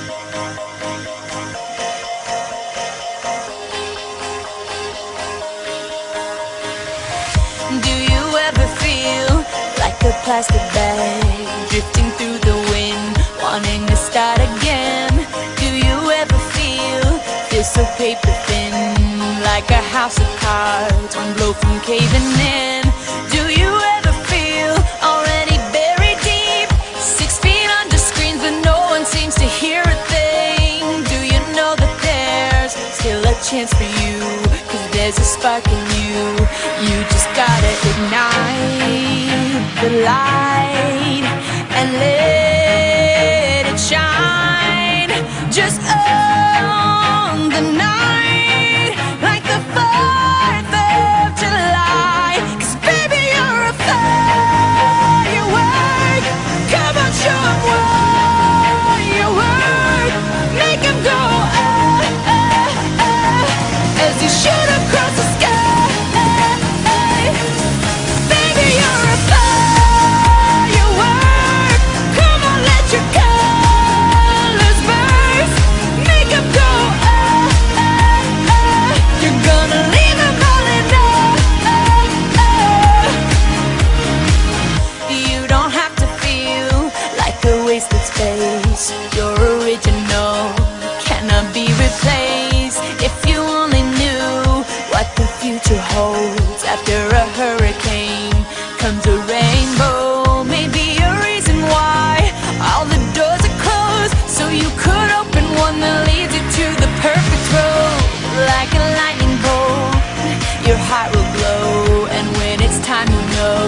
Do you ever feel like a plastic bag drifting through the wind, wanting to start again? Do you ever feel so paper thin, like a house of cards, one blow from caving in? Do you ever feel already buried deep, 6 feet under screens but no one seems to hear a thing? Do you know that there's still a chance for you, 'cause there's a spark in you? You just gotta ignite the light and let it shine. Just own the night like the 4th of July. 'Cause baby, you're a firework. Come on, show 'em what you work. Make 'em go as you shoot across the sky. Baby, you're a firework. Come on, let your colors burst. Make 'em go you're gonna leave 'em all in You don't have to feel like a wasted space. You're original, cannot be replaced. If you only knew what the future holds. After a hurricane comes a rainbow. Maybe a reason why all the doors are closed, so you could open one that leads you to the perfect road. Like a lightning bolt, your heart will glow, and when it's time, you know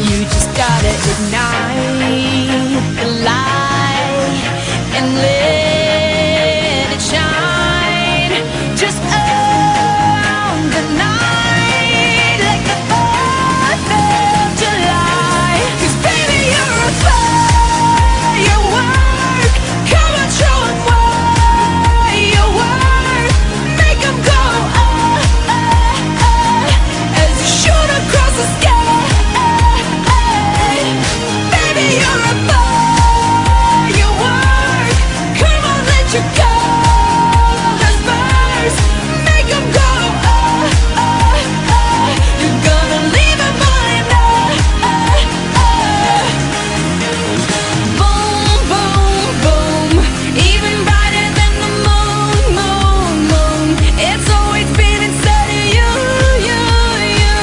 you just gotta ignite the light and let it shine. Just own the night like the 4th of July. 'Cause baby, you're a firework. Come on, show 'em what you work. Make 'em go as you shoot across the sky. Baby, you're a firework. Come on, let your colors burst. Make 'em go you're gonna leave 'em all in Boom, boom, boom. Even brighter than the moon, moon, moon. It's always been inside of you, you, you.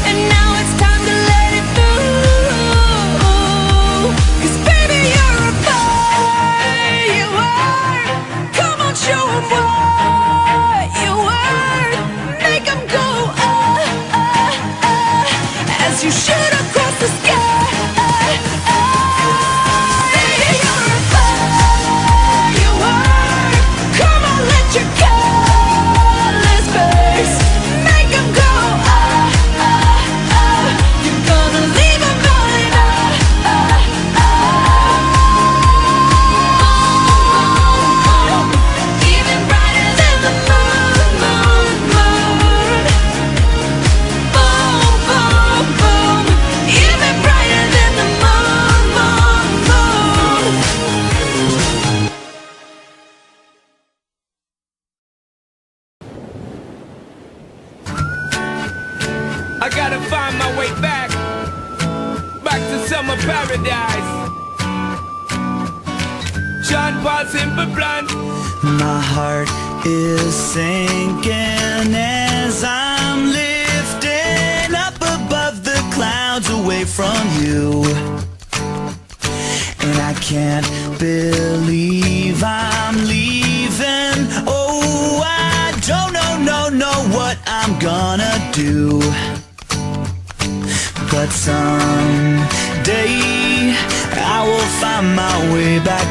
And now it's time to let it through. 'Cause baby, you're a firework. Come on, show 'em what you work. Make 'em go as you shoot across the sky. Baby, you're a firework. Come on, let your colors burst. Make 'em go you're gonna leave 'em all in Even brighter than the moon, moon, moon. Boom, boom, boom. Even brighter than the moon, moon, moon. I gotta find my way back to summer paradise. Sean Paul, simple plan. My heart is sinking as I'm lifting up above the clouds away from you. And I can't believe I'm leaving. Oh, I don't know what I'm gonna do. But someday I will find my way back